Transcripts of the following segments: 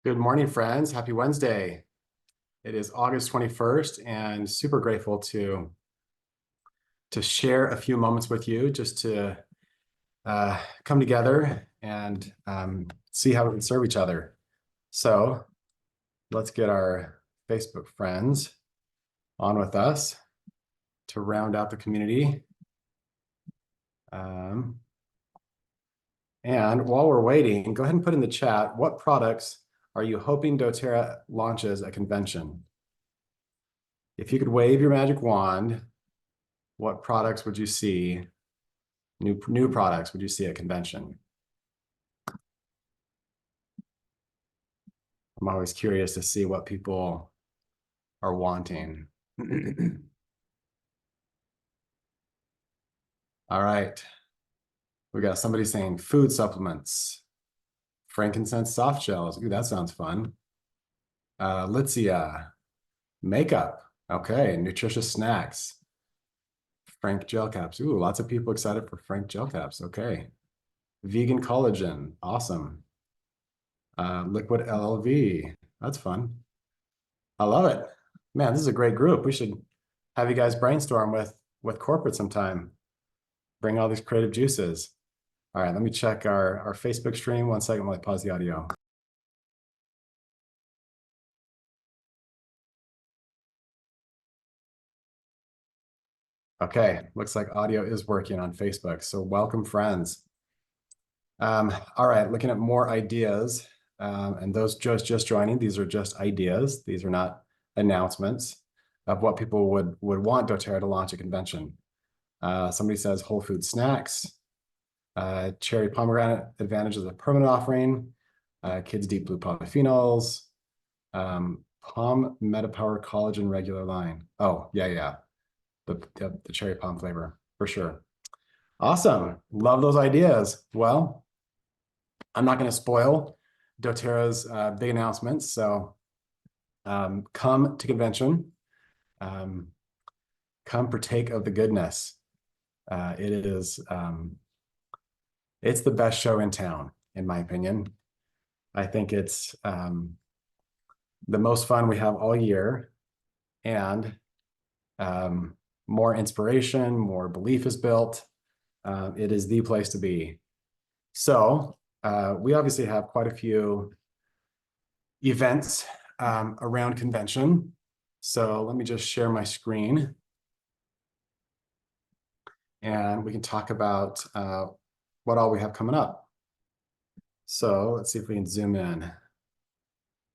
Good morning, friends. Happy Wednesday. It is August 21st, and super grateful to share a few moments with you, just to come together and see how we can serve each other. So let's get our Facebook friends on with us to round out the community. And while we're waiting, go ahead and put in the chat, what products are you hoping doTERRA launches at convention? If you could wave your magic wand, what products would you see? New products would you see at convention? I'm always curious to see what people are wanting. All right. We got somebody saying food supplements, frankincense soft gels. Ooh, that sounds fun. Litzia, makeup. Okay, nutritious snacks. Frank gel caps. Ooh, lots of people excited for Frank gel caps. Okay. Vegan collagen. Awesome. Liquid LLV. That's fun. I love it. Man, this is a great group. We should have you guys brainstorm with corporate sometime. Bring all these creative juices. All right, let me check our Facebook stream. 1 second while I pause the audio. Okay, looks like audio is working on Facebook. So welcome, friends. All right, looking at more ideas. And those just joining, these are just ideas. These are not announcements of what people would want doTERRA to launch a convention. Somebody says Whole Food snacks, cherry pomegranate advantage is a permanent offering, kids deep blue polyphenols, palm metapower collagen regular line. Oh, yeah. The cherry palm flavor for sure. Awesome. Love those ideas. Well, I'm not going to spoil doTERRA's big announcements. So come to convention. Come partake of the goodness. It's the best show in town, in my opinion. I think it's the most fun we have all year, and more inspiration, more belief is built. It is the place to be. So we obviously have quite a few events around convention. So let me just share my screen, and we can talk about what all we have coming up. So let's see if we can zoom in.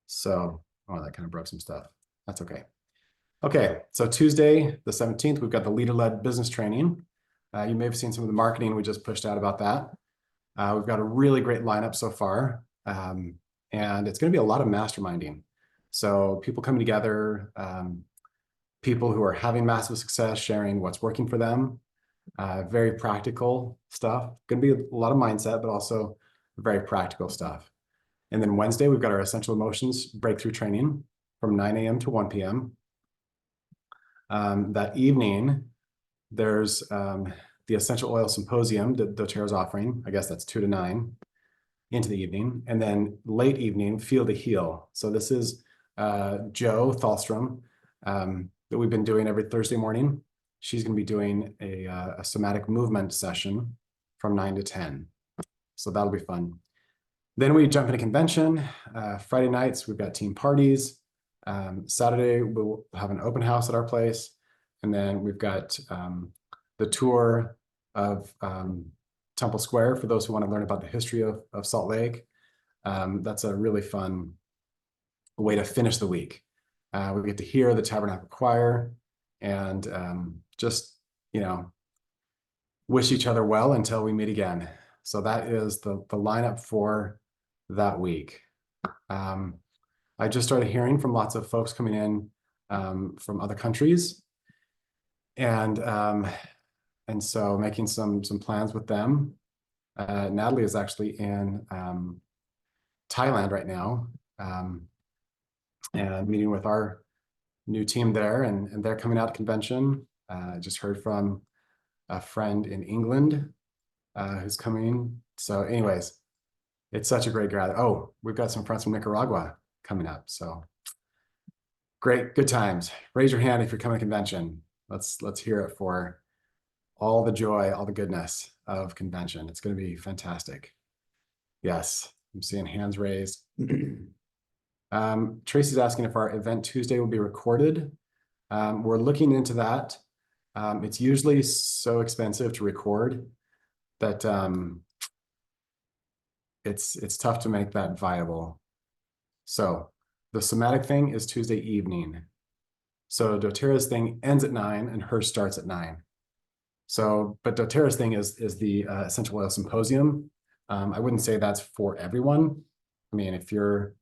So, oh, that kind of broke some stuff. That's okay. Okay, so Tuesday, the 17th, we've got the leader-led business training. You may have seen some of the marketing we just pushed out about that. We've got a really great lineup so far, and it's going to be a lot of masterminding. So people coming together, people who are having massive success, sharing what's working for them, very practical stuff. Going to be a lot of mindset, but also very practical stuff. And then Wednesday, we've got our Essential Emotions breakthrough training from 9 a.m. to 1 p.m. That evening, there's the Essential Oil Symposium that doTERRA's offering. I guess that's 2 to 9 into the evening. And then late evening, Feel to Heal. So this is Jo Tholstrup that we've been doing every Thursday morning. She's going to be doing a somatic movement session from 9 to 10. So that'll be fun. Then we jump into convention. Friday nights, we've got team parties. Saturday, we'll have an open house at our place. And then we've got the tour of Temple Square for those who want to learn about the history of Salt Lake. That's a really fun way to finish the week. We get to hear the Tabernacle Choir and just, wish each other well until we meet again. So that is the lineup for that week. I just started hearing from lots of folks coming in from other countries, and so making some plans with them. Natalie is actually in Thailand right now, and meeting with our new team there, and they're coming out to convention. I just heard from a friend in England who's coming. So anyways, It's such a great grad. Oh, we've got some friends from Nicaragua coming up. So great, good times. Raise your hand if you're coming to convention. Let's hear it for all the joy, all the goodness of convention. It's going to be fantastic. Yes, I'm seeing hands raised. Tracy's asking if our event Tuesday will be recorded. We're looking into that. It's usually so expensive to record that it's tough to make that viable. So the somatic thing is Tuesday evening. So doTERRA's thing ends at 9 and hers starts at 9. So, but doTERRA's thing is the essential oil symposium. I wouldn't say that's for everyone. I mean, if you're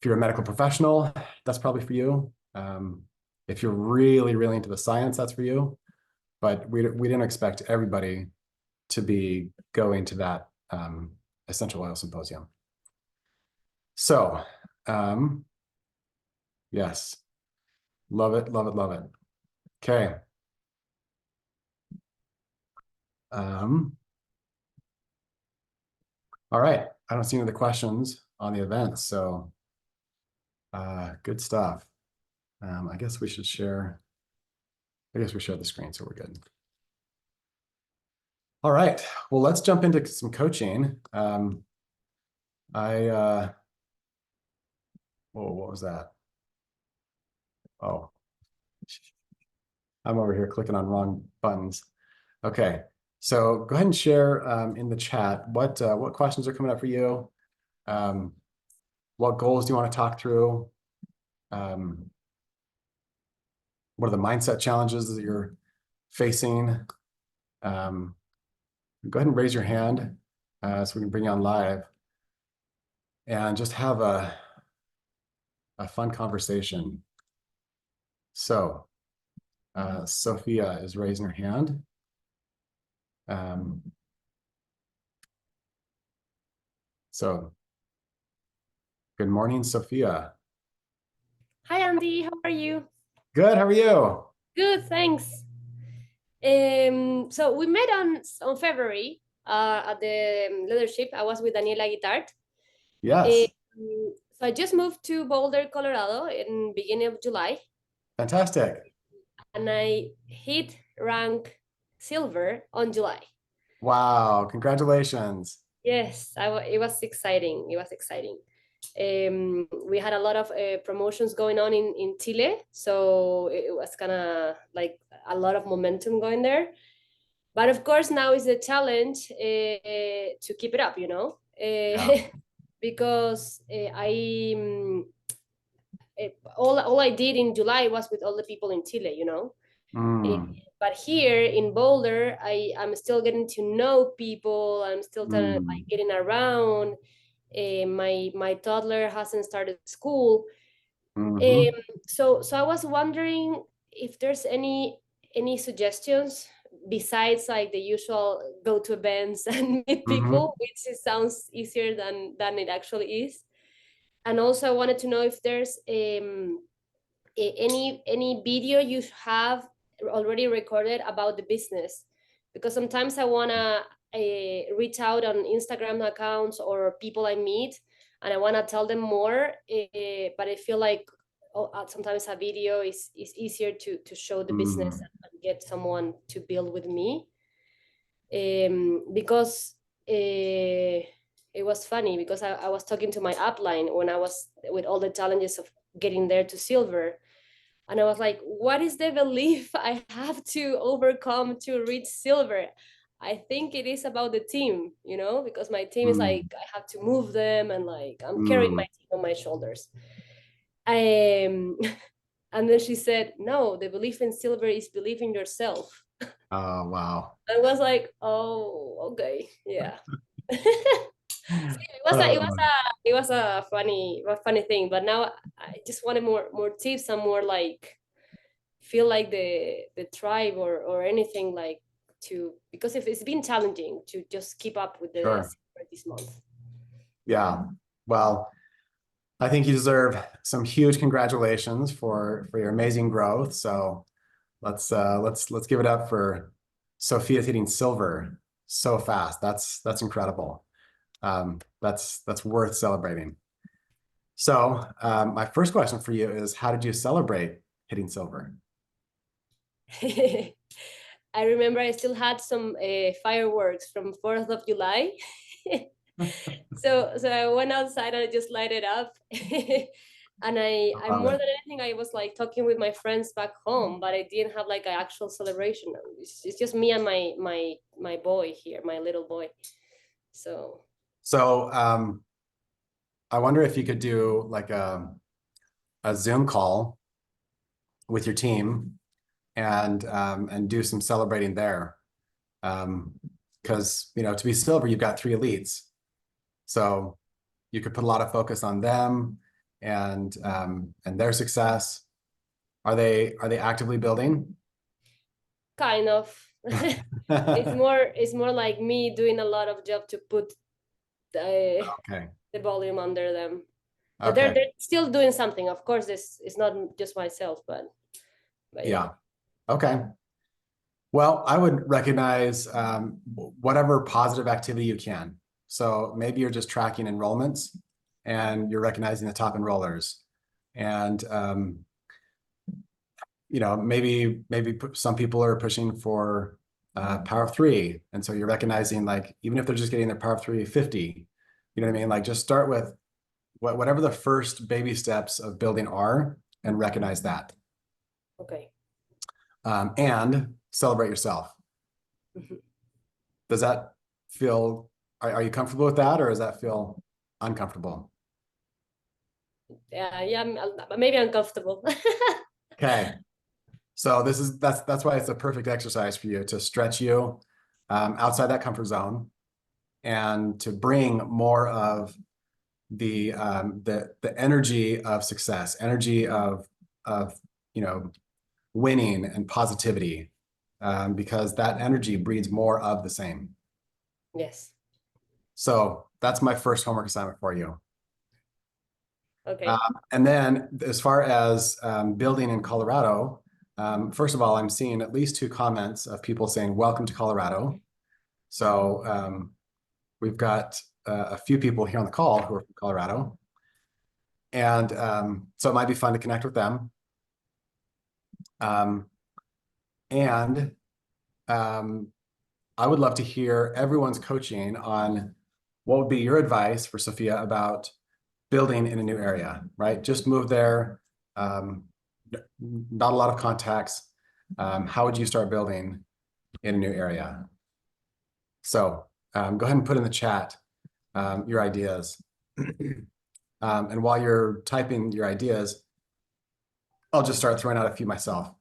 a medical professional, that's probably for you. If you're really, really into the science, that's for you. But we didn't expect everybody to be going to that essential oil symposium. So, yes, love it, love it, love it. Okay. All right. I don't see any other questions on the event, so good stuff. I guess we should share. I guess we share the screen, so we're good. All right. Well, let's jump into some coaching. Whoa, what was that? Oh, I'm over here clicking on wrong buttons. Okay. So go ahead and share in the chat what questions are coming up for you. What goals do you want to talk through? What are the mindset challenges that you're facing? Go ahead and raise your hand so we can bring you on live and just have a fun conversation. So Sophia is raising her hand. So good morning, Sophia. Hi, Andy. How are you? Good. How are you? Good, thanks. So we met on February at the leadership. I was with Daniela Goddard. Yes. So I just moved to Boulder, Colorado in beginning of July. Fantastic. And I hit rank silver on July. Wow. Congratulations. Yes, it was exciting. It was exciting. We had a lot of promotions going on in Chile, so it was kind of like a lot of momentum going there. But of course, now is the challenge to keep it up, Yeah. because all I did in July was with all the people in Chile, But here in Boulder, I'm still getting to know people. I'm still like getting around. My toddler hasn't started school. So I was wondering if there's any suggestions besides like the usual go to events and meet people, which sounds easier than it actually is. And also I wanted to know if there's any video you have already recorded about the business, because sometimes I want to reach out on Instagram accounts or people I meet and I want to tell them more, but I feel like sometimes a video is easier to show the business and get someone to build with me, because it was funny because I was talking to my upline when I was with all the challenges of getting there to silver. And I was like, what is the belief I have to overcome to reach silver? I think it is about the team, because my team is like, I have to move them and like, I'm carrying my team on my shoulders. And then she said, no, the belief in silver is belief in yourself. Oh, wow. I was like, oh, okay. Yeah. So it was a funny thing, but now I just wanted more tips and more like feel like the tribe or anything like because if it's been challenging to just keep up with the this month. Yeah. Well, I think you deserve some huge congratulations for your amazing growth. So let's give it up for Sophia's hitting silver so fast. That's incredible. That's worth celebrating. So my first question for you is, how did you celebrate hitting silver? I remember I still had some fireworks from 4th of July. So I went outside and I just lighted up. And I Love more it. than anything, I was like talking with my friends back home, but I didn't have like an actual celebration. It's just me and my boy here, my little boy. So So I wonder if you could do like a Zoom call with your team and do some celebrating there. Because to be silver, you've got 3 elites. So you could put a lot of focus on them and their success. Are they actively building? kind of. It's more like me doing a lot of job to put Okay. the volume under them. But Okay. they're still doing something. Of course, this is not just myself, but yeah. Yeah. Okay. Well, I would recognize whatever positive activity you can. So maybe you're just tracking enrollments and you're recognizing the top enrollers. And maybe some people are pushing for power of 3. And so you're recognizing, like, even if they're just getting their power of 3 50, you know what I mean? Like, just start with whatever the first baby steps of building are and recognize that. Okay. And celebrate yourself. Mm-hmm. Does that feel, are you comfortable with that, or does that feel uncomfortable? Yeah, maybe uncomfortable. Okay. So that's why it's a perfect exercise for you, to stretch you outside that comfort zone and to bring more of the energy of success, energy of winning and positivity, because that energy breeds more of the same. Yes. So that's my first homework assignment for you. Okay. And then as far as building in Colorado, first of all, I'm seeing at least 2 comments of people saying, welcome to Colorado. So we've got a few people here on the call who are from Colorado. And so it might be fun to connect with them. And I would love to hear everyone's coaching on what would be your advice for Sophia about building in a new area, right? Just moved there, not a lot of contacts. How would you start building in a new area? So go ahead and put in the chat your ideas. And while you're typing your ideas, I'll just start throwing out a few myself.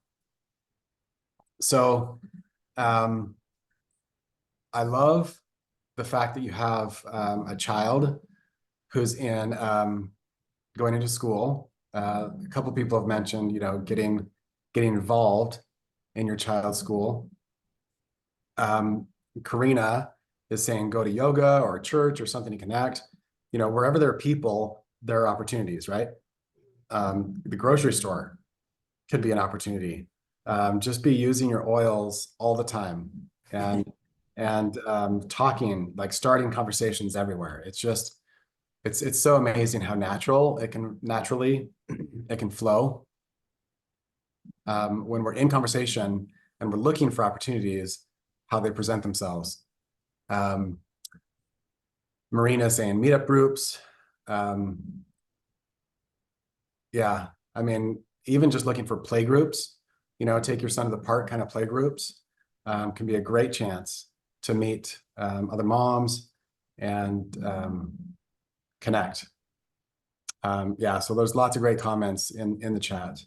So I love the fact that you have a child who's going into school. A couple people have mentioned, getting involved in your child's school. Karina is saying go to yoga or church or something to connect. Wherever there are people, there are opportunities, right? The grocery store could be an opportunity. Just be using your oils all the time and talking, like starting conversations everywhere. It's so amazing how it can flow. When we're in conversation and we're looking for opportunities, how they present themselves. Marina saying meetup groups. Yeah, I mean, even just looking for play groups, take your son to the park kind of play groups, can be a great chance to meet other moms and connect. Yeah, so there's lots of great comments in the chat.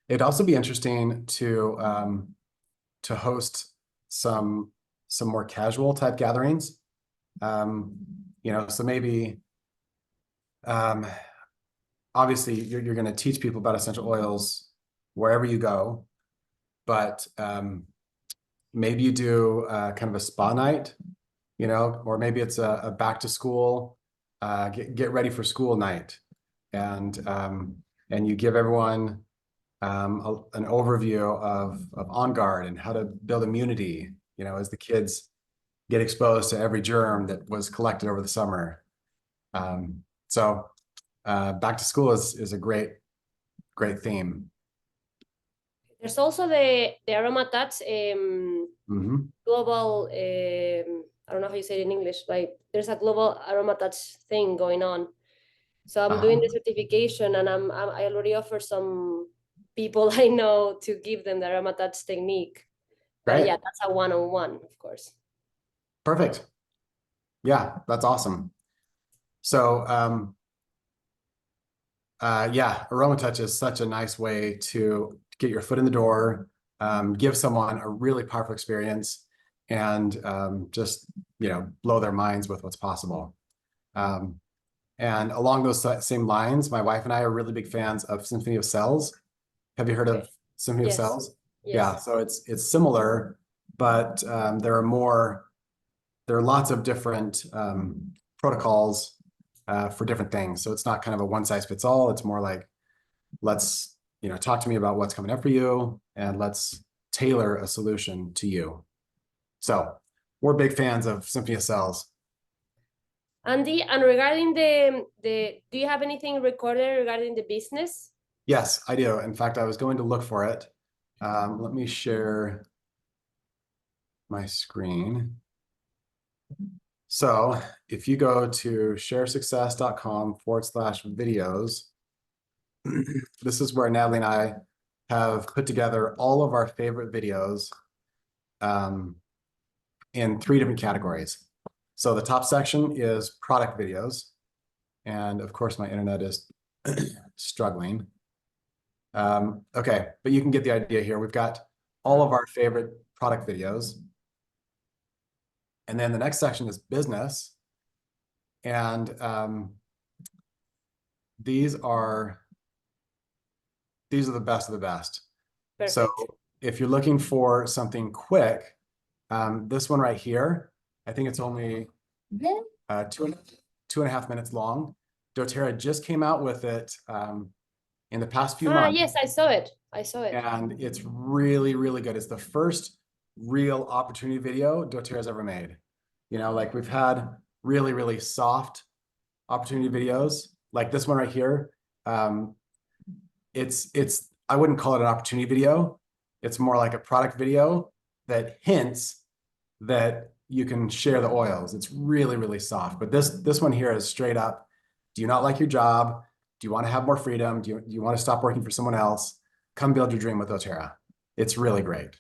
It'd also be interesting to host some more casual type gatherings. So maybe obviously you're going to teach people about essential oils wherever you go, but maybe you do kind of a spa night, or maybe it's a back to school, get ready for school night, and you give everyone an overview of On Guard and how to build immunity, as the kids get exposed to every germ that was collected over the summer. So back to school is a great theme. There's also the aromatats global, I don't know how you say it in English, like there's a global aromatats thing going on. So I'm doing the certification, and I already offer some people I know to give them the aromatats technique. But Great. yeah, that's a one-on-one, of course. Perfect. Yeah, that's awesome. So yeah, AromaTouch is such a nice way to get your foot in the door, give someone a really powerful experience, and just, you know, blow their minds with what's possible. And along those same lines, my wife and I are really big fans of Symphony of Cells. Have you heard of Symphony of Cells? Yes. Yeah, so it's similar, but there are lots of different protocols for different things. So it's not kind of a one size fits all. It's more like, let's, you know, talk to me about what's coming up for you, and let's tailor a solution to you. So we're big fans of Symphony of Cells. Andy, and regarding the do you have anything recorded regarding the business? Yes, I do. In fact, I was going to look for it. Let me share my screen. So if you go to sharesuccess.com/videos, this is where Natalie and I have put together all of our favorite videos in 3 different categories. So the top section is product videos. And of course, my internet is struggling. Okay, but you can get the idea here. We've got all of our favorite product videos. And then the next section is business. And these are the best of the best. Perfect. So if you're looking for something quick, this one right here, I think it's only 2.5 minutes long. doTERRA just came out with it in the past few months. Yes, I saw it. And it's really, really good. It's the first real opportunity video doTERRA's ever made. You know, like we've had really, really soft opportunity videos, like this one right here. It's I wouldn't call it an opportunity video. It's more like a product video that hints that you can share the oils. It's really, really soft. But this one here is straight up. Do you not like your job? Do you want to have more freedom? Do you want to stop working for someone else? Come build your dream with doTERRA. It's really great.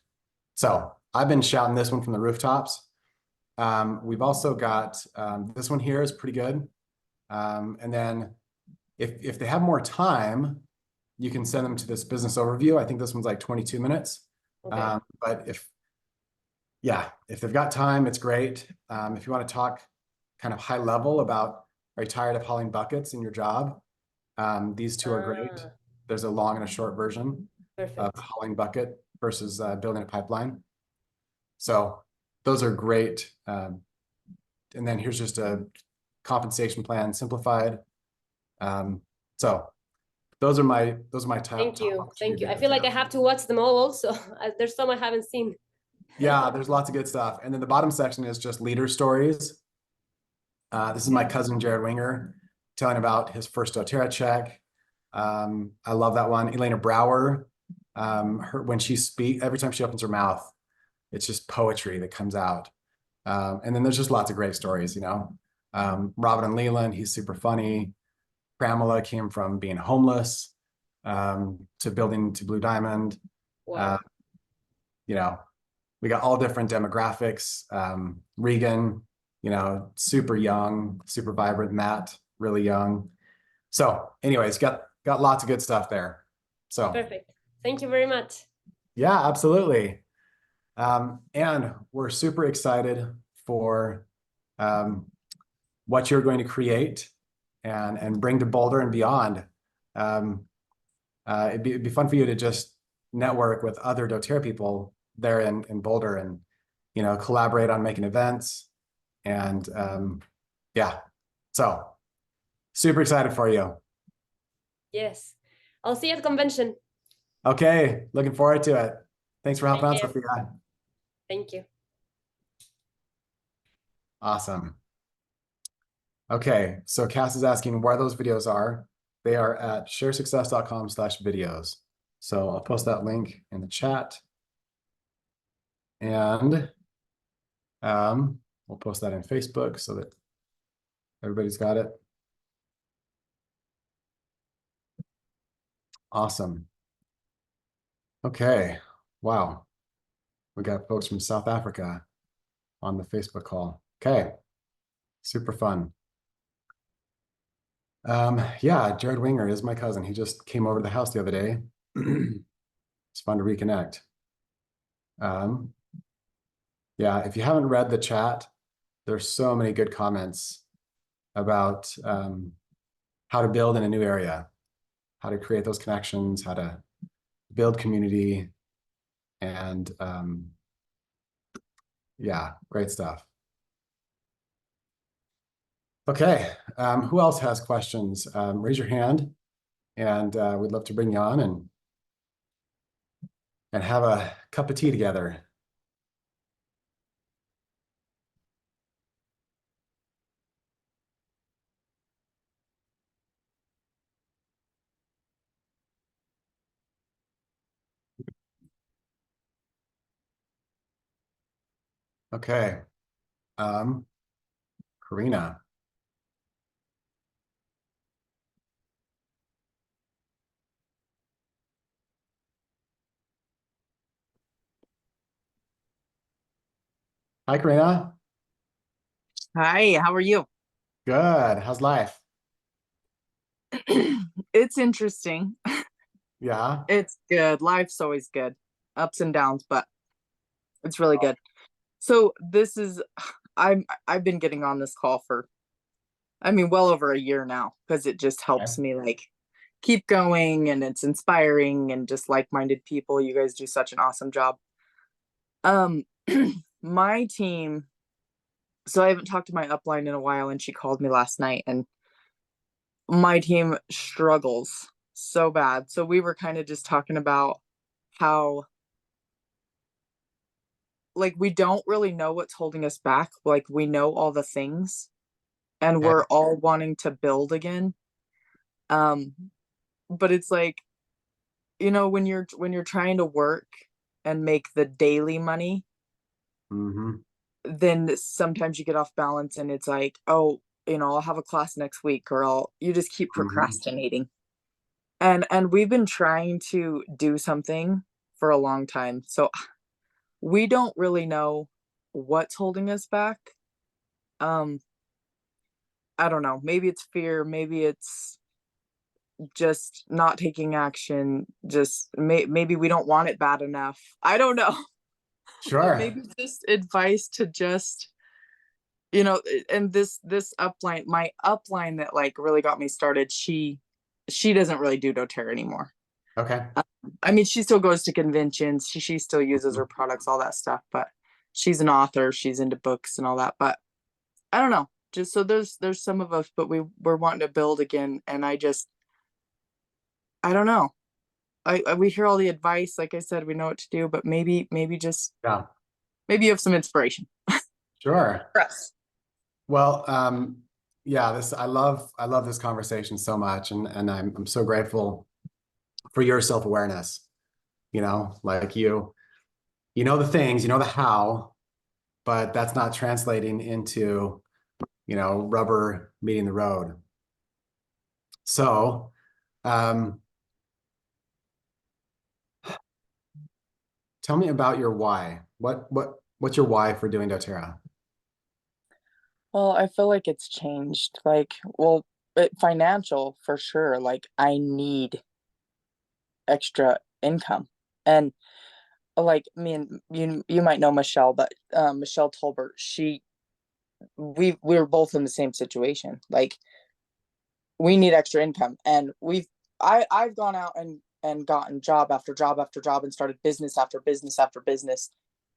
So I've been shouting this one from the rooftops. We've also got this one here is pretty good. And then if they have more time, you can send them to this business overview. I think this one's like 22 minutes. Okay. But if they've got time, it's great. If you want to talk kind of high level about, are you tired of hauling buckets in your job? These two are great. There's a long and a short version. Perfect. Of hauling bucket versus building a pipeline. So those are great. And then here's just a compensation plan simplified. So those are my top. Thank you. I feel like I have to watch them all also. There's some I haven't seen. Yeah, there's lots of good stuff. And then the bottom section is just leader stories. This is my cousin, Jared Winger, telling about his first doTERRA check. I love that one. Elena Brower, when she speaks, every time she opens her mouth, it's just poetry that comes out. And then there's just lots of great stories, you know. Robin and Leland, he's super funny. Pramila came from being homeless to building to Blue Diamond. Wow. You know, we got all different demographics. Regan, you know, super young, super vibrant. Matt, really young. So anyways, got lots of good stuff there. So perfect. Thank you very much. Yeah, absolutely. And we're super excited for what you're going to create and bring to Boulder and beyond. It'd be fun for you to just network with other doTERRA people there in Boulder, and, you know, collaborate on making events. And yeah, so super excited for you. Yes, I'll see you at the convention. Okay, looking forward to it. Thanks for helping out, Sophia. Thank you. Awesome. Okay, so Cass is asking where those videos are. They are at sharesuccess.com/videos. So I'll post that link in the chat. And we'll post that in Facebook so that everybody's got it. Awesome. Okay, wow. We got folks from South Africa on the Facebook call. Okay, super fun. Yeah, Jared Winger is my cousin. He just came over to the house the other day. It's fun to reconnect. Yeah, if you haven't read the chat, there's so many good comments about how to build in a new area, how to create those connections, how to build community, and yeah, great stuff. Okay, who else has questions? Raise your hand, and we'd love to bring you on and have a cup of tea together. Okay, Karina. Hi, Karina. Hi, how are you? Good. How's life? It's interesting. Yeah. It's good. Life's always good. Ups and downs, but it's really good. So this is I've been getting on this call for well over a year now because it just helps Okay. me like keep going, and it's inspiring and just like-minded people. You guys do such an awesome job. Um my team, so I haven't talked to my upline in a while, and she called me last night, and my team struggles so bad. So we were kind of just talking about how like we don't really know what's holding us back. Like we know all the things and Okay. we're all wanting to build again. Um but it's like, when you're trying to work and make the daily money, Mm-hmm. then sometimes you get off balance and it's like, oh, I'll have a class next week, or you just keep Mm-hmm. procrastinating. And we've been trying to do something for a long time. So we don't really know what's holding us back. Um, I don't know. Maybe it's fear. Maybe it's just not taking action. Just maybe we don't want it bad enough. I don't know. But Sure. maybe just advice to just, and this upline, my upline that like really got me started, she doesn't really do doTERRA anymore. Okay. She still goes to conventions. She still uses her products, all that stuff, but she's an author. She's into books and all that. But I don't know. Just so there's some of us, but we're wanting to build again, and I don't know. We hear all the advice, like I said, we know what to do, but maybe just Yeah. maybe you have some inspiration Sure. for us. Well, yeah, I love this conversation so much, and I'm so grateful for your self-awareness. Like you know the things, you know the how, but that's not translating into, rubber meeting the road. So, tell me about your why. What's your why for doing doTERRA? Well, I feel like it's changed. Like, well, financial for sure. Like, I need extra income, and like me and you might know Michelle, but Michelle Tolbert, we were both in the same situation. Like we need extra income, and I've gone out and gotten job after job after job and started business after business after business.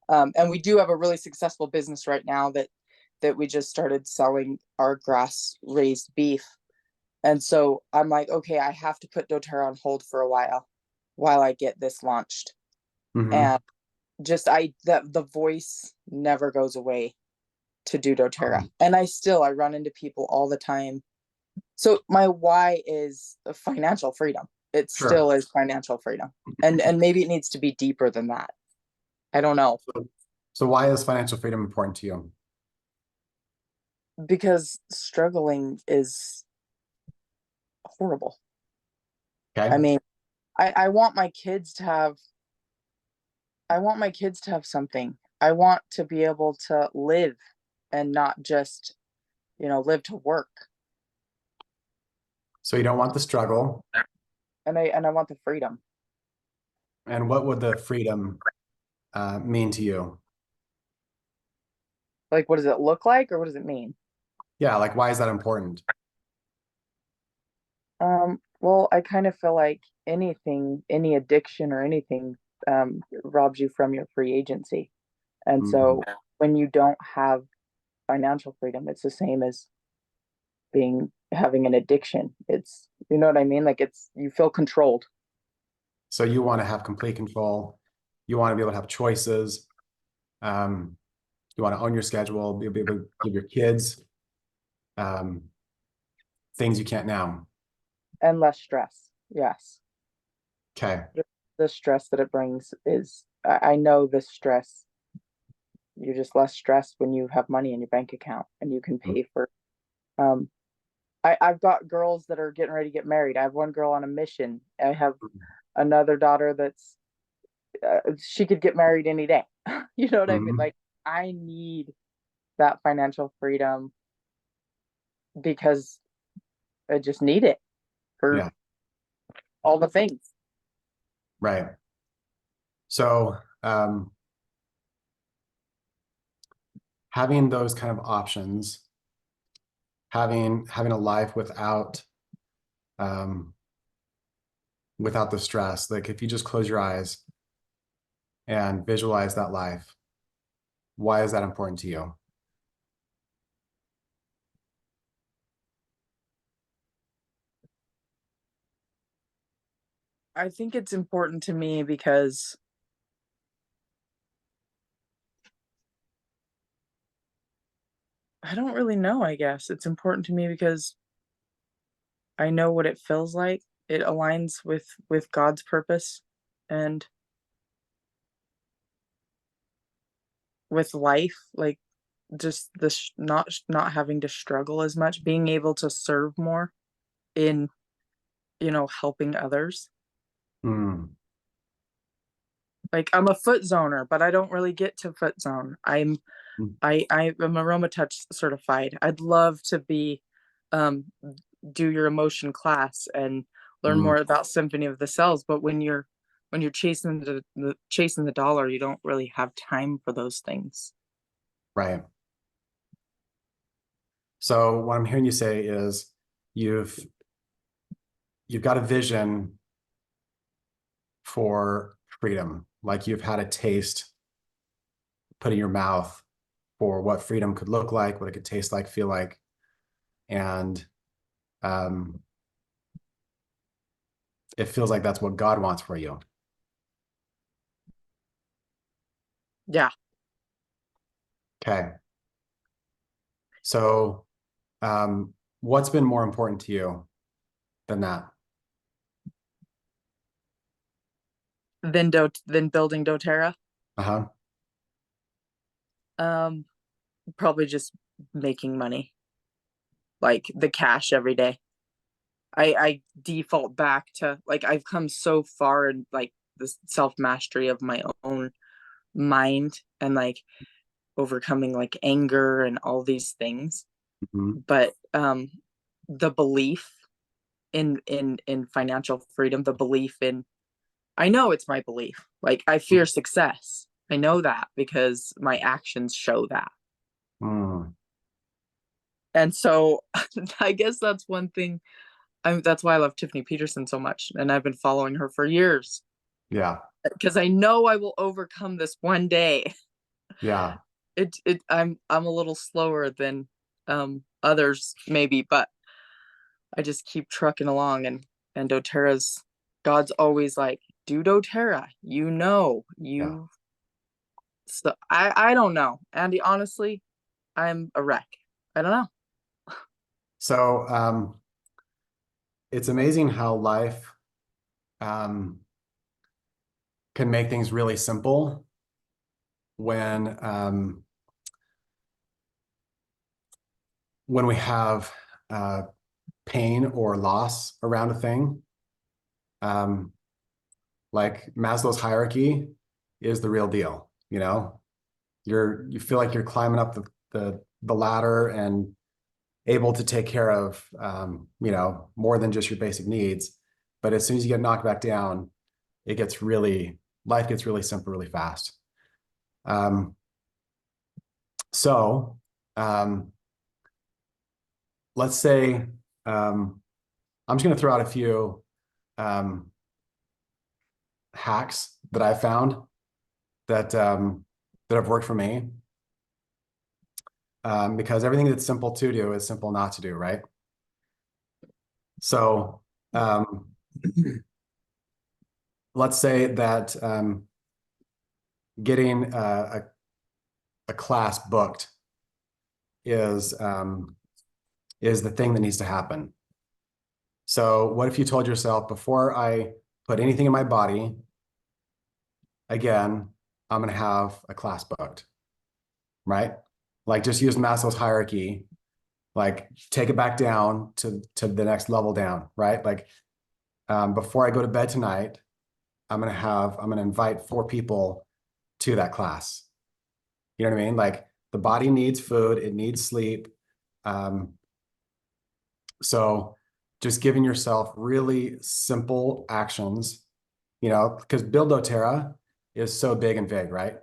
And we do have a really successful business right now that we just started selling our grass raised beef. And so I'm like, okay, I have to put doTERRA on hold for a while I get this launched. Mm-hmm. And just the voice never goes away. to do doTERRA. And I run into people all the time. So my why is financial freedom. It still is financial freedom. And maybe it needs to be deeper than that. I don't know. So why is financial freedom important to you? Because struggling is horrible. Okay. I mean, I want my kids to have something. I want to be able to live and not just, live to work. So you don't want the struggle. And I want the freedom. And what would the freedom mean to you? Like, what does it look like, or what does it mean? Yeah, like why is that important? Well, I kind of feel like any addiction or anything robs you from your free agency. And so when you don't have financial freedom, it's the same as having an addiction. It's, you know what I mean? Like you feel controlled. So you want to have complete control. You want to be able to have choices. You want to own your schedule, be able to give your kids things you can't now. And less stress. Yes. Okay. The stress that it brings is, I know the stress. You're just less stressed when you have money in your bank account and you can pay for, I've got girls that are getting ready to get married. I have one girl on a mission. I have another daughter that's, she could get married any day. You know what I mean? Like, I need that financial freedom because I just need it for all the things. Right. So, having those kind of options, having a life without the stress, like if you just close your eyes and visualize that life, why is that important to you? I think it's important to me because I don't really know, I guess. It's important to me because I know what it feels like. It aligns with God's purpose and with life, like just this not having to struggle as much, being able to serve more in helping others. Like, I'm a foot zoner, but I don't really get to foot zone. I'm AromaTouch certified. I'd love to be do your emotion class and learn more about Symphony of the Cells, but when you're chasing the dollar, you don't really have time for those things. Right. So what I'm hearing you say is you've got a vision for freedom, like you've had a taste put in your mouth for what freedom could look like, what it could taste like, feel like, and it feels like that's what God wants for you. Yeah. Okay. So what's been more important to you than that? Than building doTERRA? Uh-huh. Probably just making money. Like the cash every day. I default back to, like, I've come so far in like the self-mastery of my own mind and like overcoming like anger and all these things. But the belief in financial freedom, the belief in, I know it's my belief. Like, I fear success. I know that because my actions show that. And so I guess that's one thing. That's why I love Tiffany Peterson so much. And I've been following her for years. Yeah. Because I know I will overcome this one day. Yeah. I'm a little slower than others maybe, but I just keep trucking along, and doTERRA's, God's always like, do doTERRA, Yeah. so I don't know, Andy, honestly, I'm a wreck. I don't know. So it's amazing how life can make things really simple when we have pain or loss around a thing. Like Maslow's hierarchy is the real deal, you know? You feel like you're climbing up the ladder and able to take care of you know, more than just your basic needs. But as soon as you get knocked back down, life gets really simple really fast. So let's say I'm just going to throw out a few hacks that I found that have worked for me. Because everything that's simple to do is simple not to do, right? So let's say that getting a class booked is the thing that needs to happen. So what if you told yourself, before I put anything in my body, again, I'm going to have a class booked, right? Like just use Maslow's hierarchy, like take it back down to the next level down, right? Like before I go to bed tonight, I'm going to invite 4 people to that class. You know what I mean? Like the body needs food, it needs sleep. So just giving yourself really simple actions, you know, because build doTERRA is so big and vague, right?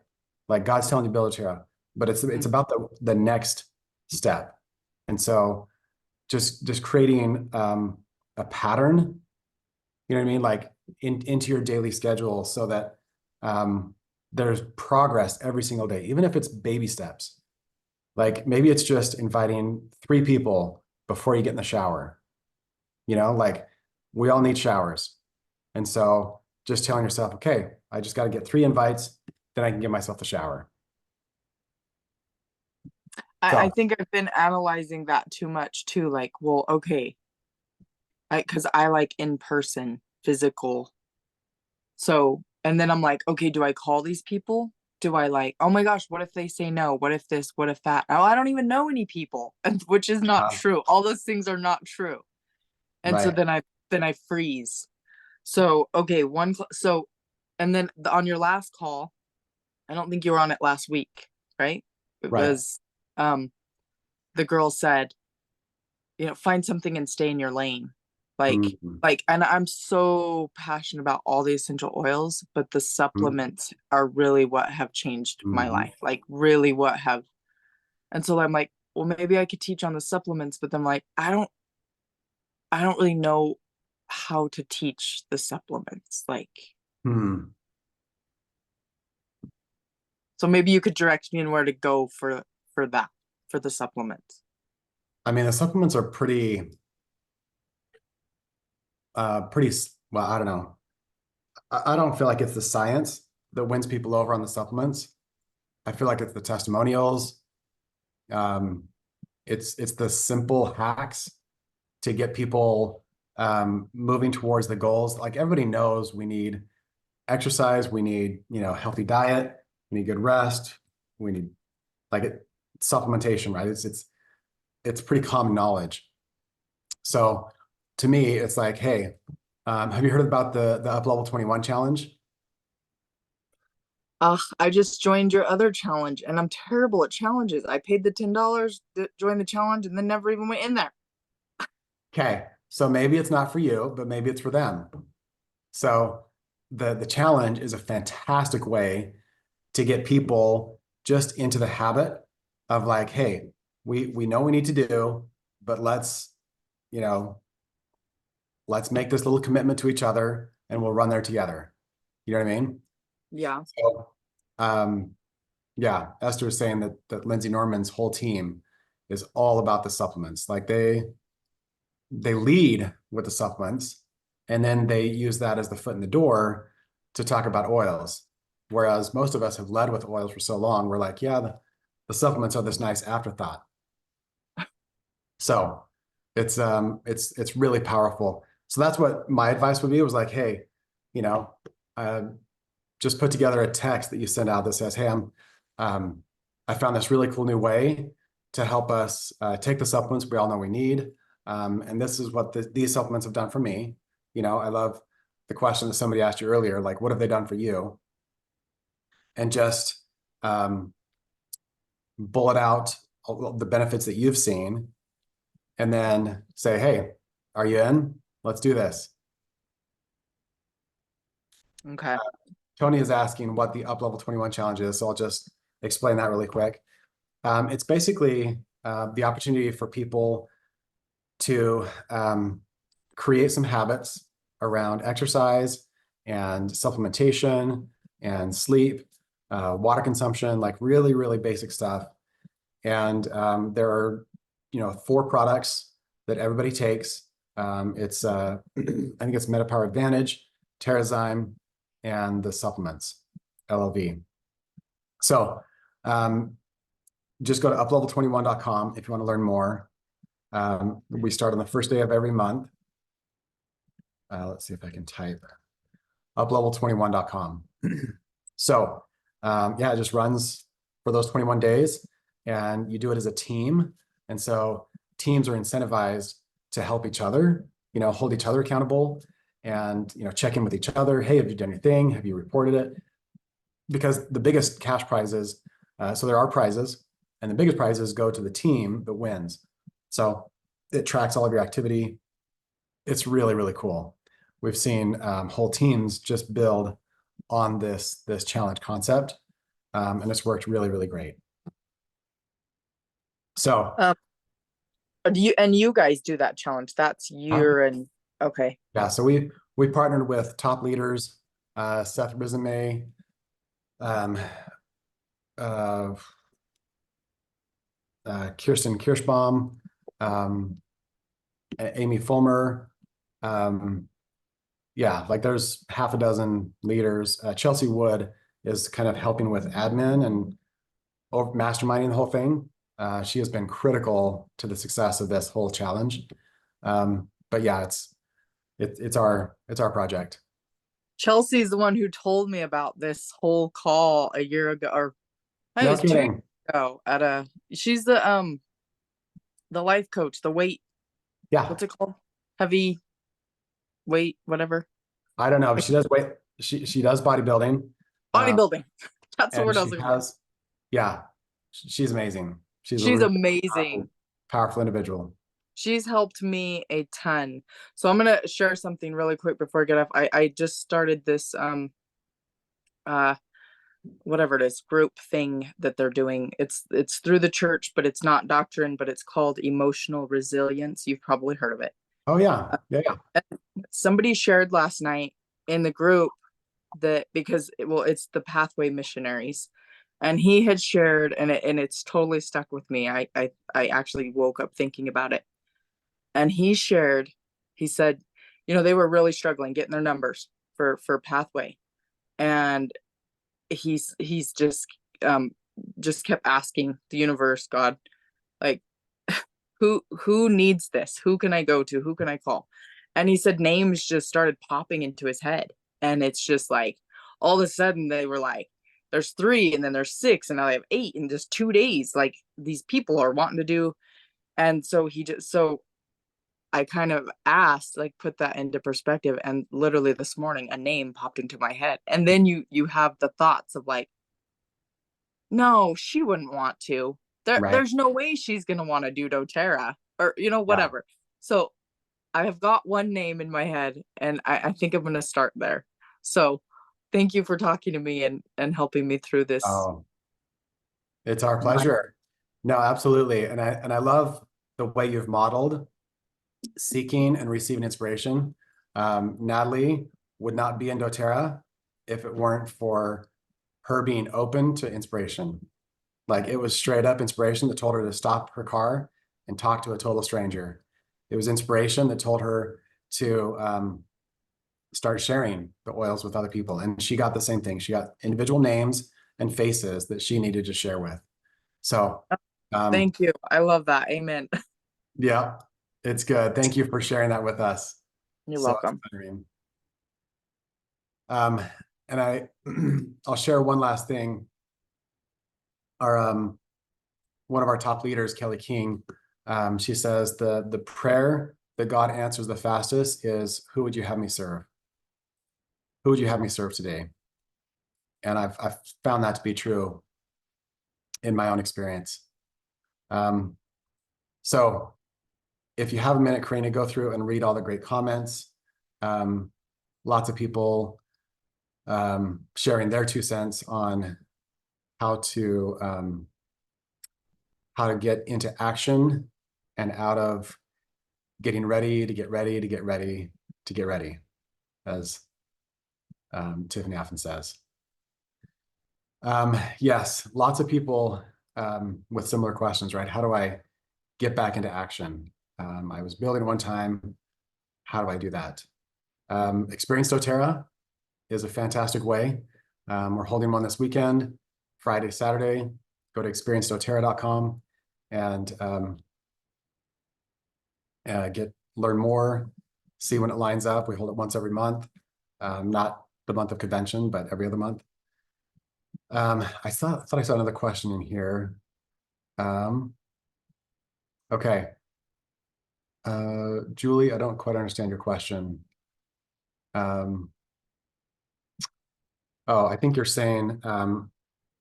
Like God's telling you build doTERRA, but it's about the next step. And so just creating a pattern, you know what I mean? Like into your daily schedule so that there's progress every single day, even if it's baby steps. Like maybe it's just inviting 3 people before you get in the shower. You know, like we all need showers. And so just telling yourself, okay, I just got to get 3 invites, then I can give myself the shower. I think I've been analyzing that too much too. Like, well, okay, because I like in person, physical. So, and then I'm like, okay, do I call these people? Do I like, oh my gosh, what if they say no? What if this? What if that? Oh, I don't even know any people, and which is not true. All those things are not true. And so Right. then I freeze. So, okay, so, and then on your last call, I don't think you were on it last week, right? It Right. was, the girl said, you know, find something and stay in your lane. Like, and I'm so passionate about all the essential oils, but the supplements are really what have changed my life. Like really what have, and so I'm like, well, maybe I could teach on the supplements, but then like, I don't really know how to teach the supplements. Like, so maybe you could direct me in where to go for that, for the supplements. I mean, the supplements are pretty well, I don't know. I don't feel like it's the science that wins people over on the supplements. I feel like it's the testimonials. It's the simple hacks to get people moving towards the goals. Like everybody knows we need exercise, we need, you know, healthy diet, we need good rest, we need supplementation, right? It's pretty common knowledge. So to me, it's like, hey, have you heard about the Up Level 21 challenge? I just joined your other challenge and I'm terrible at challenges. I paid the $10 to join the challenge and then never even went in there. Okay, so maybe it's not for you, but maybe it's for them. So the challenge is a fantastic way to get people just into the habit of like, hey, we know we need to do, but let's make this little commitment to each other and we'll run there together. You know what I mean? Yeah. So, yeah, Esther was saying that Lindsay Norman's whole team is all about the supplements. Like they lead with the supplements and then they use that as the foot in the door to talk about oils. Whereas most of us have led with oils for so long, we're like, yeah, the supplements are this nice afterthought. So it's really powerful. So that's what my advice would be, was like, hey, you know, just put together a text that you send out that says, hey, I found this really cool new way to help us take the supplements we all know we need. And this is what these supplements have done for me. You know, I love the question that somebody asked you earlier, like, what have they done for you? And just bullet out all the benefits that you've seen, and then say, hey, are you in? Let's do this. Okay. Tony is asking what the Up Level 21 challenge is, so I'll just explain that really quick. It's basically the opportunity for people to create some habits around exercise and supplementation and sleep, water consumption, like really, really basic stuff. And there are, 4 products that everybody takes. It's I think it's MetaPower Advantage, Terrazyme, and the supplements, LLV. So just go to uplevel21.com if you want to learn more. We start on the first day of every month. Let's see if I can type uplevel21.com. So yeah, it just runs for those 21 days, and you do it as a team. And so teams are incentivized to help each other, hold each other accountable, and check in with each other. Hey, have you done your thing? Have you reported it? Because the biggest cash prizes, so there are prizes, and the biggest prizes go to the team that wins. So it tracks all of your activity. It's really, really cool. We've seen whole teams just build on this challenge concept, and it's worked really, really great. So you guys do that challenge? That's and okay. Yeah, so we partnered with top leaders, Seth Rizame, Kirsten Kirschbaum, Amy Fulmer. Yeah, like there's half a dozen leaders. Chelsea Wood is kind of helping with admin and masterminding the whole thing. She has been critical to the success of this whole challenge. But yeah, it's our project. Chelsea's the one who told me about this whole call a year ago, or I No was 2 kidding. years ago she's the life coach, the weight. Yeah. What's it called? Heavy weight, whatever. I don't know. She does weight. She does bodybuilding. Bodybuilding. That's the word I was looking for. Yeah, she's amazing. She's really amazing, powerful individual. She's helped me a ton. So I'm gonna share something really quick before I get off. I just started this whatever it is, group thing that they're doing. It's through the church, but it's not doctrine, but it's called emotional resilience. You've probably heard of it. Oh yeah. Yeah. Somebody shared last night in the group that because it's the Pathway Missionaries, and he had shared, and it's totally stuck with me. I actually woke up thinking about it. And he said, they were really struggling getting their numbers for Pathway. And he's just kept asking the universe, God, like, who needs this? Who can I go to? Who can I call? And he said names just started popping into his head. And it's just like, all of a sudden they were like, there's 3, and then there's 6, and now they have 8 in just 2 days. Like, these people are wanting to do. And so I kind of asked, like, put that into perspective. And literally this morning, a name popped into my head. And then you have the thoughts of like, no, she wouldn't want to. There's no way she's going to want to do doTERRA or, whatever. Yeah. So I have got one name in my head, and I think I'm going to start there. So thank you for talking to me and helping me through this. Oh, it's our pleasure. No, absolutely. And I love the way you've modeled seeking and receiving inspiration. Natalie would not be in doTERRA if it weren't for her being open to inspiration. Like, it was straight up inspiration that told her to stop her car and talk to a total stranger. It was inspiration that told her to start sharing the oils with other people. And she got the same thing. She got individual names and faces that she needed to share with. So, Thank you. I love that. Amen. yeah, it's good. Thank you for sharing that with us. You're So welcome. inspiring. And I'll share one last thing. Our one of our top leaders, Kelly King, she says the prayer that God answers the fastest is, who would you have me serve? Who would you have me serve today? And I've found that to be true in my own experience. So if you have a minute, Karina, go through and read all the great comments. Lots of people sharing their 2 cents on how to get into action and out of getting ready to get ready to get ready to get ready, as Tiffany often says. Yes, lots of people with similar questions, right? How do I get back into action? I was building one time. How do I do that? Experience doTERRA is a fantastic way. We're holding one this weekend, Friday, Saturday. Go to experiencedoterra.com and learn more, see when it lines up. We hold it once every month, not the month of convention, but every other month. I thought I saw another question in here. Okay. Julie, I don't quite understand your question. Oh, I think you're saying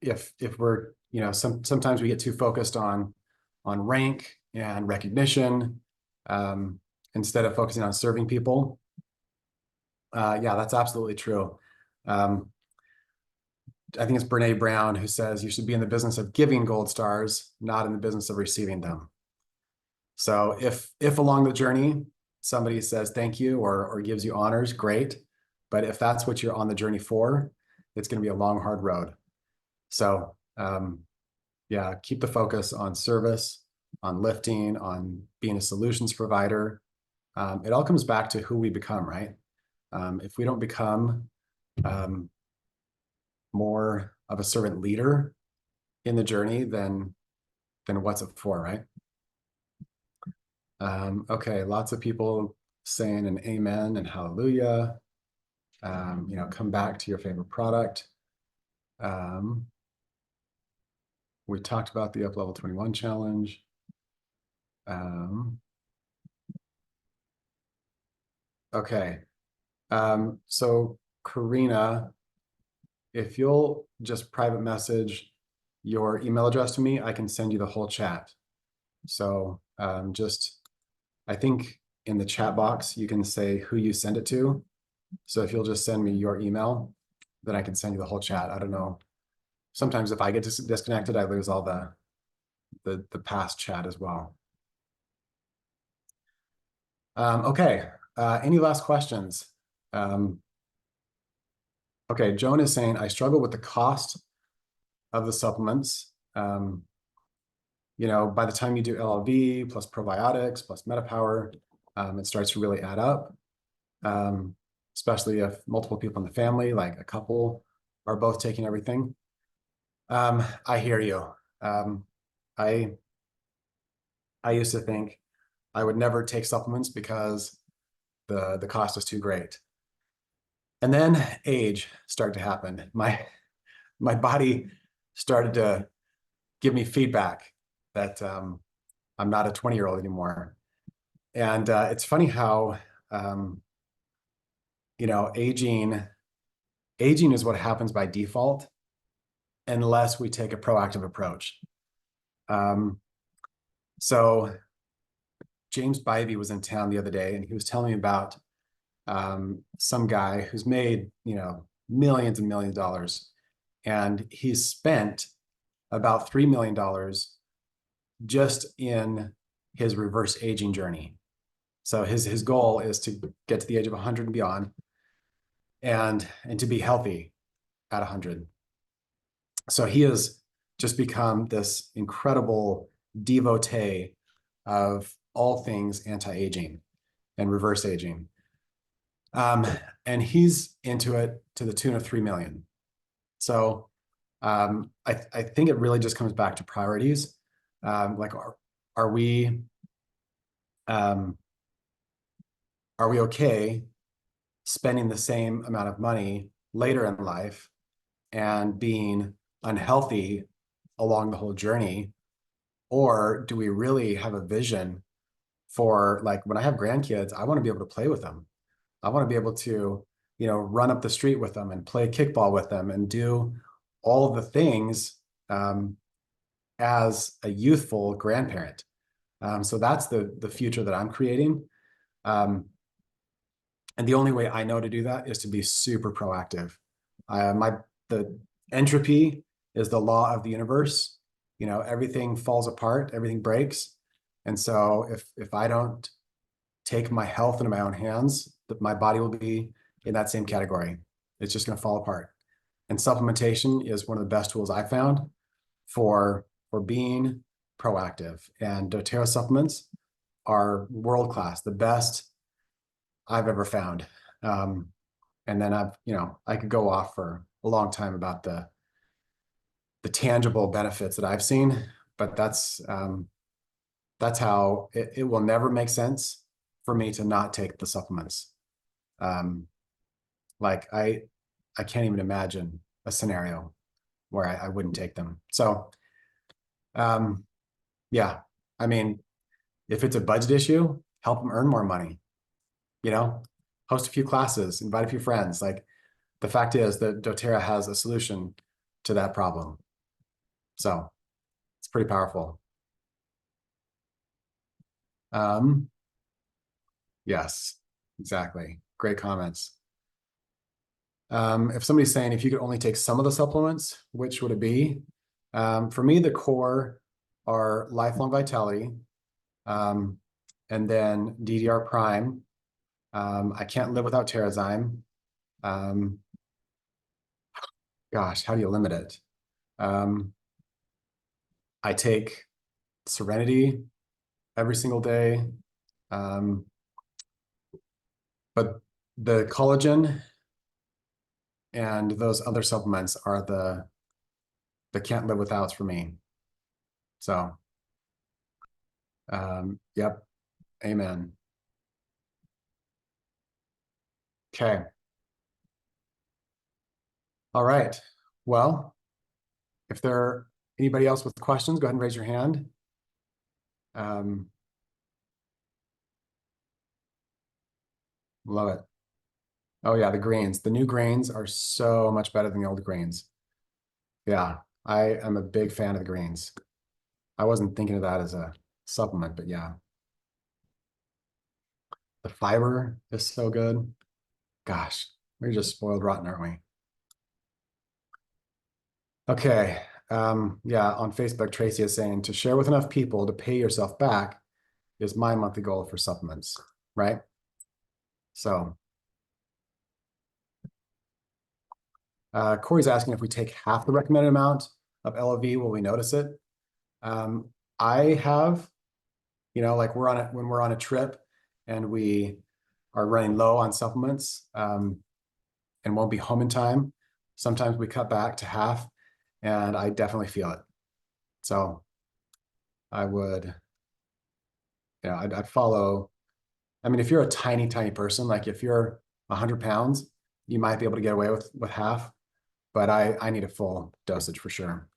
if we're, sometimes we get too focused on rank and recognition instead of focusing on serving people. Yeah, that's absolutely true. I think it's Brene Brown who says you should be in the business of giving gold stars, not in the business of receiving them. So if along the journey somebody says thank you or gives you honors, great. But if that's what you're on the journey for, it's going to be a long, hard road. So yeah, keep the focus on service, on lifting, on being a solutions provider. It all comes back to who we become, right? If we don't become more of a servant leader in the journey, then what's it for, right? Okay, lots of people saying an amen and hallelujah. Come back to your favorite product. We talked about the Up Level 21 challenge. Okay. So Karina, if you'll just private message your email address to me, I can send you the whole chat. So I think in the chat box, you can say who you send it to. So if you'll just send me your email, then I can send you the whole chat. I don't know. Sometimes if I get disconnected, I lose all the past chat as well. Okay. Any last questions? Okay, Joan is saying, I struggle with the cost of the supplements. By the time you do LLV plus probiotics plus MetaPower, it starts to really add up. Especially if multiple people in the family, like a couple, are both taking everything. I hear you. I used to think I would never take supplements because the cost is too great. And then age started to happen. My body started to give me feedback that I'm not a 20-year-old anymore. And it's funny how aging is what happens by default unless we take a proactive approach. So James Bivey was in town the other day, and he was telling me about some guy who's made millions and millions of dollars, and he's spent about $3 million just in his reverse aging journey. So his goal is to get to the age of 100 and beyond, and to be healthy at 100. So he has just become this incredible devotee of all things anti-aging and reverse aging. And he's into it to the tune of 3 million. So I think it really just comes back to priorities. Like, are we okay spending the same amount of money later in life and being unhealthy along the whole journey? Or do we really have a vision for, like, when I have grandkids, I want to be able to play with them. I want to be able to, run up the street with them and play kickball with them and do all of the things as a youthful grandparent. So that's the future that I'm creating. And the only way I know to do that is to be super proactive. The entropy is the law of the universe. Everything falls apart, everything breaks. And so if I don't take my health into my own hands, that my body will be in that same category. It's just going to fall apart. And supplementation is one of the best tools I found for being proactive. And doTERRA supplements are world-class, the best I've ever found. And then I could go off for a long time about the tangible benefits that I've seen, but that's how it will never make sense for me to not take the supplements. Like I can't even imagine a scenario where I wouldn't take them. So, yeah, I mean, if it's a budget issue, help them earn more money, host a few classes, invite a few friends. Like, the fact is that doTERRA has a solution to that problem. So it's pretty powerful. Yes, exactly. Great comments. If somebody's saying, if you could only take some of the supplements, which would it be? For me, the core are Lifelong Vitality, and then DDR Prime. I can't live without Terrazyme. Gosh, how do you limit it? I take Serenity every single day. But the collagen and those other supplements are the can't live withouts for me. So, yep. Amen. Okay. All right. Well, if there are anybody else with questions, go ahead and raise your hand. Love it. Oh yeah, the grains. The new grains are so much better than the old grains. Yeah, I am a big fan of the grains. I wasn't thinking of that as a supplement, but yeah. The fiber is so good. Gosh, we're just spoiled rotten, aren't we? Okay. Yeah, on Facebook, Tracy is saying, to share with enough people to pay yourself back is my monthly goal for supplements, right? So Corey's asking, if we take half the recommended amount of LOV, will we notice it? I have, like when we're on a trip and we are running low on supplements and won't be home in time, sometimes we cut back to half, and I definitely feel it. So I would, I'd follow. I mean, if you're a tiny person, like if you're 100 pounds, you might be able to get away with half, but I need a full dosage for sure.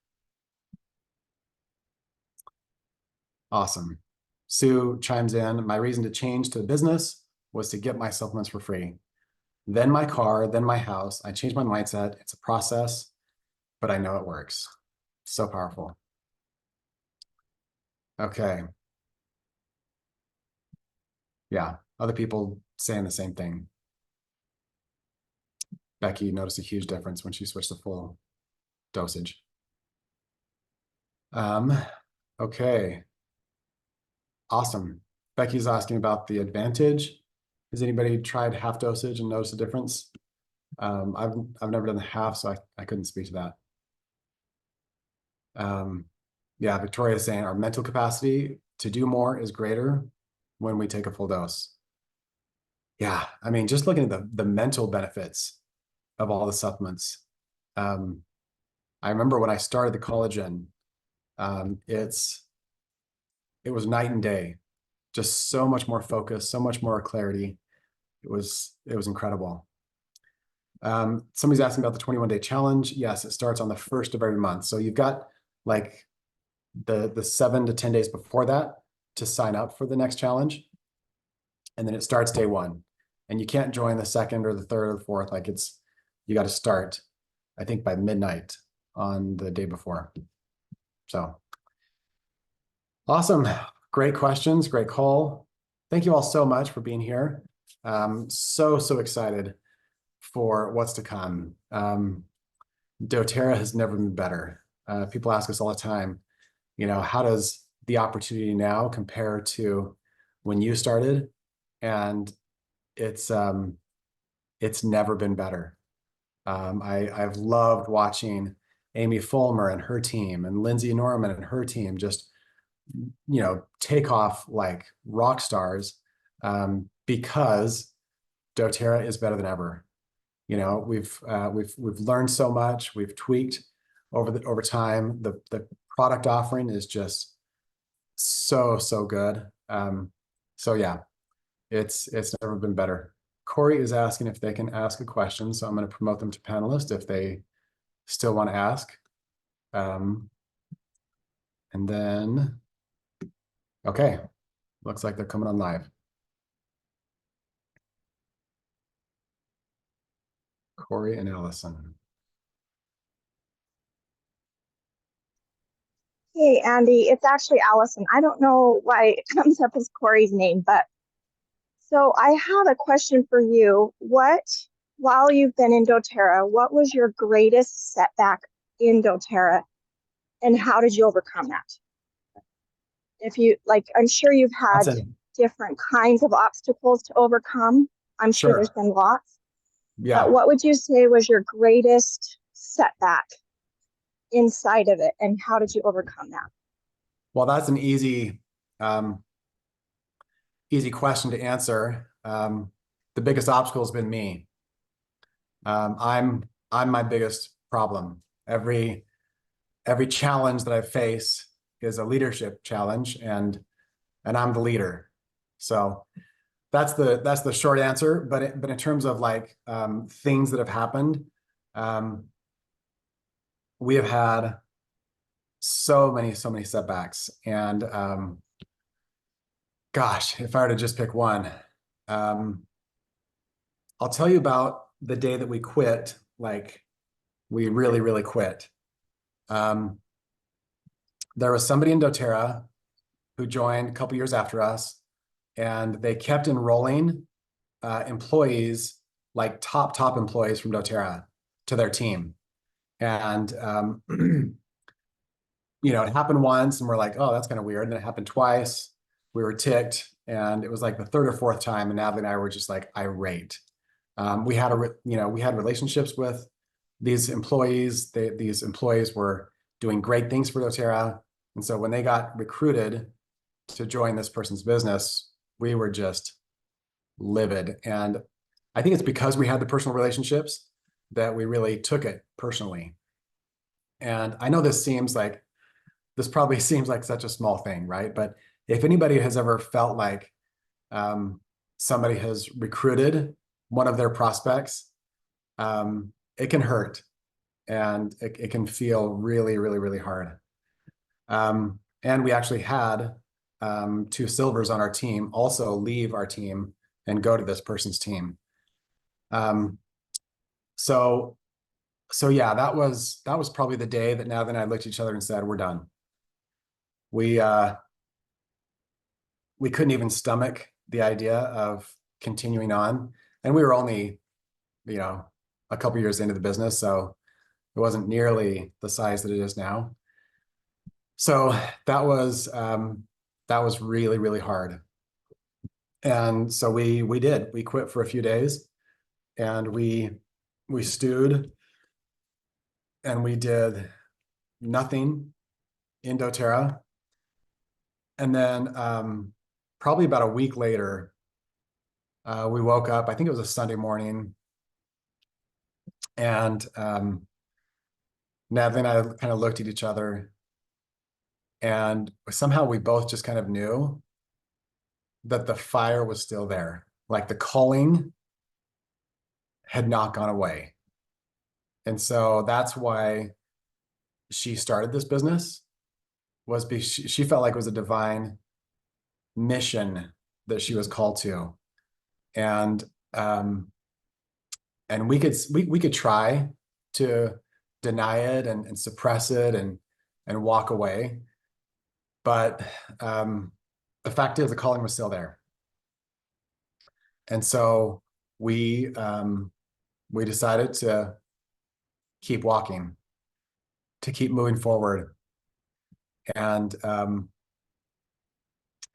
Awesome. Sue chimes in, my reason to change to a business was to get my supplements for free. Then my car, then my house. I changed my mindset. It's a process, but I know it works. So powerful. Okay. Yeah, other people saying the same thing. Becky noticed a huge difference when she switched to full dosage. Okay. Awesome. Becky's asking about the advantage. Has anybody tried half dosage and noticed a difference? I've never done the half, so I couldn't speak to that. Yeah, Victoria's saying our mental capacity to do more is greater when we take a full dose. Yeah, I mean, just looking at the mental benefits of all the supplements. I I remember when I started the collagen, it was night and day, just so much more focus, so much more clarity. It was incredible. Somebody's asking about the 21-day challenge. Yes, it starts on the 1st of every month. So you've got like the 7 to 10 days before that to sign up for the next challenge. And then it starts day 1. And you can't join the 2nd or the 3rd or the 4th. Like you got to start, I think, by midnight on the day before. So awesome. Great questions. Great call. Thank you all so much for being here. So excited for what's to come. doTERRA has never been better. People ask us all the time, how does the opportunity now compare to when you started? And it's never been better. I've loved watching Amy Fulmer and her team and Lindsay Norman and her team just, take off like rock stars, because doTERRA is better than ever. We've learned so much. We've tweaked over time. The product offering is just so good. So yeah, it's never been better. Corey is asking if they can ask a question, so I'm going to promote them to panelists if they still want to ask. And then, okay, looks like they're coming on live. Corey and Allison. Hey, Andy, it's actually Allison. I don't know why it comes up as Corey's name, but so I have a question for you. While you've been in doTERRA, what was your greatest setback in doTERRA and how did you overcome that? If you like, I'm sure you've had different kinds of obstacles to overcome. I'm sure there's been lots. Yeah. But what would you say was your greatest setback inside of it and how did you overcome that? Well, that's an easy question to answer. The biggest obstacle has been me. I'm my biggest problem. Every challenge that I face is a leadership challenge, and I'm the leader. So that's the short answer. But in terms of like things that have happened, we have had so many setbacks, and gosh, if I were to just pick one, I'll tell you about the day that we quit. Like, we really quit. There was somebody in doTERRA who joined a couple years after us, and they kept enrolling employees, like top employees from doTERRA, to their team. And it happened once, and we're like, oh, that's kind of weird. And then it happened twice. We were ticked, and it was like the 3rd or 4th time, and Natalie and I were just like irate. We had relationships with these employees. These employees were doing great things for doTERRA, and so when they got recruited to join this person's business, we were just livid. And I think it's because we had the personal relationships that we really took it personally. And I know this probably seems like such a small thing, right? But if anybody has ever felt like somebody has recruited one of their prospects, it can hurt, and it can feel really hard. And we actually had 2 silvers on our team also leave our team and go to this person's team. So yeah, that was probably the day that Natalie and I looked at each other and said, we're done. We couldn't even stomach the idea of continuing on. And we were only, a couple years into the business, so it wasn't nearly the size that it is now. So that was really hard. And so we quit for a few days, and we stewed, and we did nothing in doTERRA. And then probably about a week later, we woke up, I think it was a Sunday morning, and Natalie and I kind of looked at each other, and somehow we both just kind of knew that the fire was still there. Like the calling had not gone away. And so that's why she started this business, was because she felt like it was a divine mission that she was called to. And we could try to deny it and suppress it and walk away. But the fact is the calling was still there. And so we decided to keep walking, to keep moving forward. And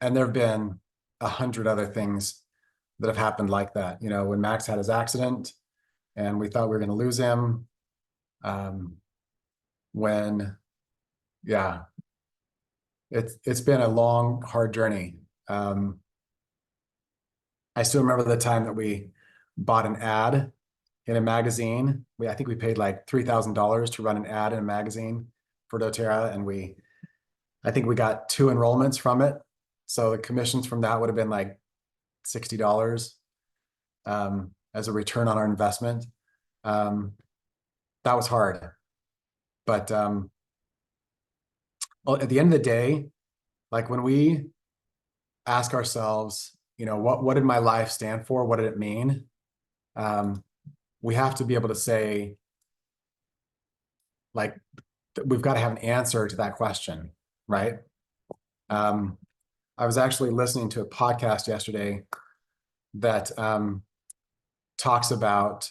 there have been 100 other things that have happened like that. You know, when Max had his accident and we thought we were going to lose him. It's been a long, hard journey. I still remember the time that we bought an ad in a magazine. I think we paid like $3,000 to run an ad in a magazine for doTERRA, and I think we got 2 enrollments from it. So the commissions from that would have been like $60 as a return on our investment. That was hard. But at the end of the day, like when we ask ourselves, you know, what did my life stand for? What did it mean? We have to be able to say, like, we've got to have an answer to that question, right? I was actually listening to a podcast yesterday that talks about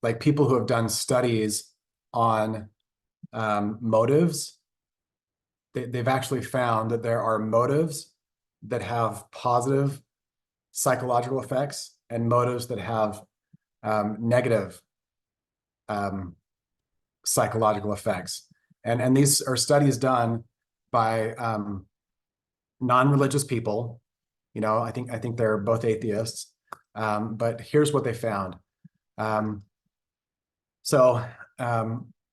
like people who have done studies on motives. They've actually found that there are motives that have positive psychological effects and motives that have negative psychological effects. And these are studies done by non-religious people. You know, I think they're both atheists. But here's what they found.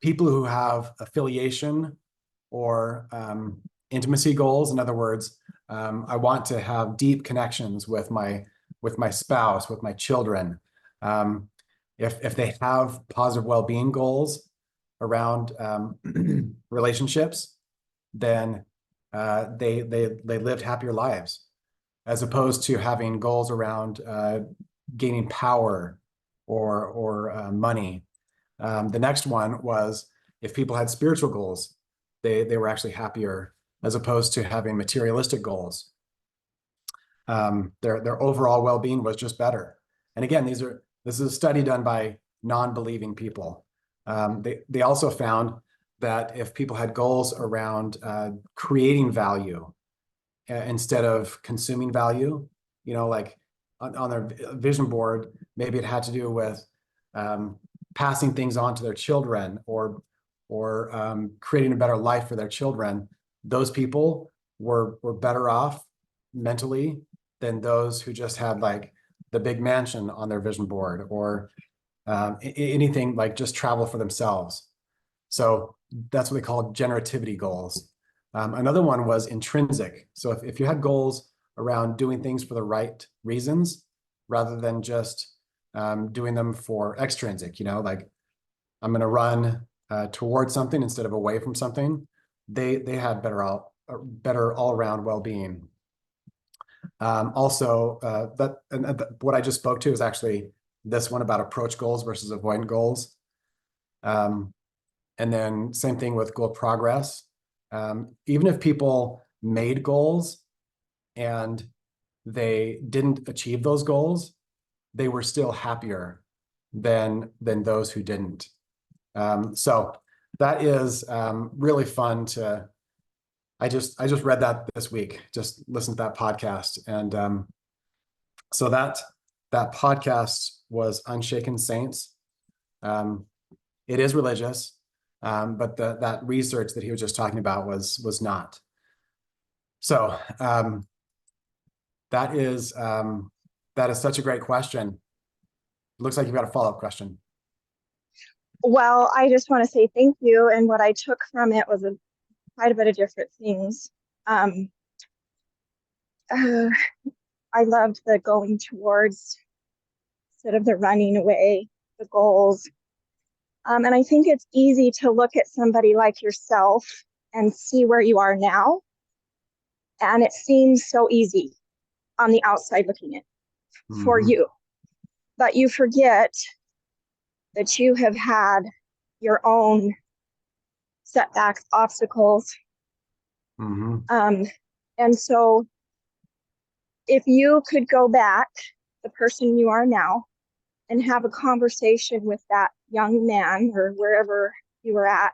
People who have affiliation or intimacy goals, in other words, I want to have deep connections with my spouse, with my children. If they have positive well-being goals around relationships, then they lived happier lives, as opposed to having goals around gaining power or money. The next one was if people had spiritual goals, they were actually happier, as opposed to having materialistic goals. Their overall well-being was just better. And again, this is a study done by non-believing people. They also found that if people had goals around creating value instead of consuming value, you know, like on their vision board, maybe it had to do with passing things on to their children or creating a better life for their children, those people were better off mentally than those who just had like the big mansion on their vision board or anything like just travel for themselves. So that's what they call generativity goals. Another one was intrinsic. So if you had goals around doing things for the right reasons, rather than just doing them for extrinsic, you know, like I'm going to run towards something instead of away from something, they had better all-around well-being. Also, what I just spoke to is actually this one about approach goals versus avoidant goals. And then same thing with goal progress. Even if people made goals and they didn't achieve those goals, they were still happier than those who didn't. So that is really fun to. I just read that this week. Just listened to that podcast, and so that podcast was Unshaken Saints. It is religious, but that research that he was just talking about was not. So that is such a great question. Looks like you've got a follow-up question. Well, I just want to say thank you. And what I took from it was quite a bit of different things. Um, uh, I loved the going towards instead of the running away, the goals. And I think it's easy to look at somebody like yourself and see where you are now. And it seems so easy on the outside looking at for you. But you forget that you have had your own setbacks, obstacles. And so if you could go back, the person you are now, and have a conversation with that young man or wherever you were at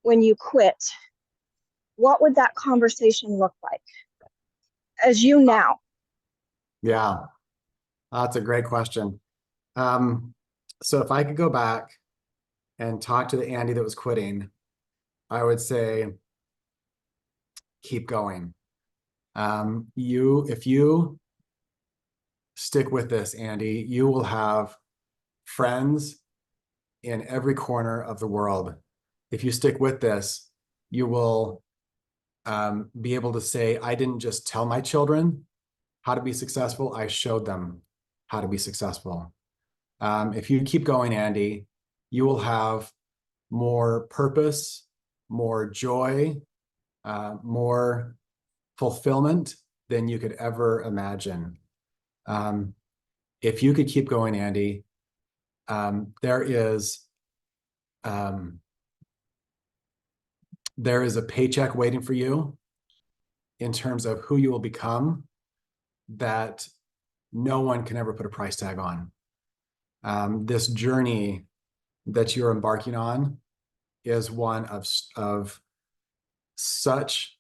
when you quit, what would that conversation look like as you now? Yeah, that's a great question. So if I could go back and talk to the Andy that was quitting, I would say, keep going. If you stick with this, Andy, you will have friends in every corner of the world. If you stick with this, you will be able to say, I didn't just tell my children how to be successful, I showed them how to be successful. If you keep going, Andy, you will have more purpose, more joy, more fulfillment than you could ever imagine. If you could keep going, Andy, there is a paycheck waiting for you in terms of who you will become that no one can ever put a price tag on. This journey that you're embarking on is one of such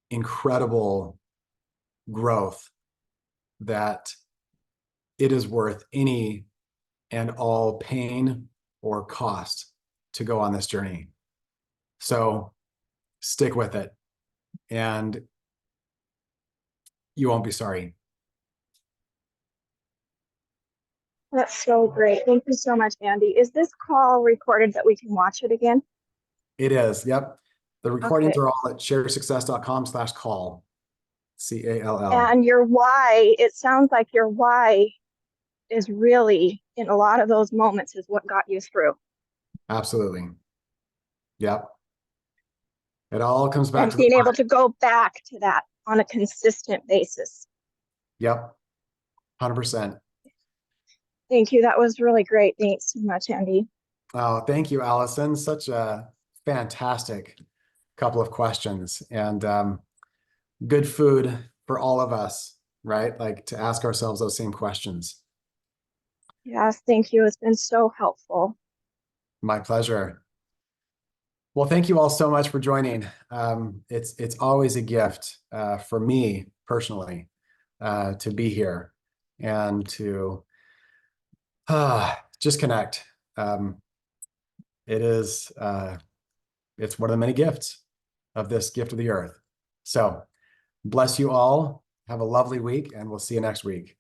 incredible growth that it is worth any and all pain or cost to go on this journey. So stick with it and you won't be sorry. That's so great. Thank you so much, Andy. Is this call recorded that we can watch it again? It is. Yep. The recordings Okay. are all at sharesuccess.com/call. CALL. And your why, it sounds like your why is really in a lot of those moments is what got you through. Absolutely. Yep. It all comes back And to being the able to go back to that on a consistent basis. Yep. 100%. Thank you. That was really great. Thanks so much, Andy. Oh, thank you, Allison. Such a fantastic couple of questions and good food for all of us, right? Like to ask ourselves those same questions. Yes, thank you. It's been so helpful. My pleasure. Well, thank you all so much for joining. It's always a gift for me personally to be here and to just connect. It's one of the many gifts of this gift of the earth. So bless you all. Have a lovely week, and we'll see you next week.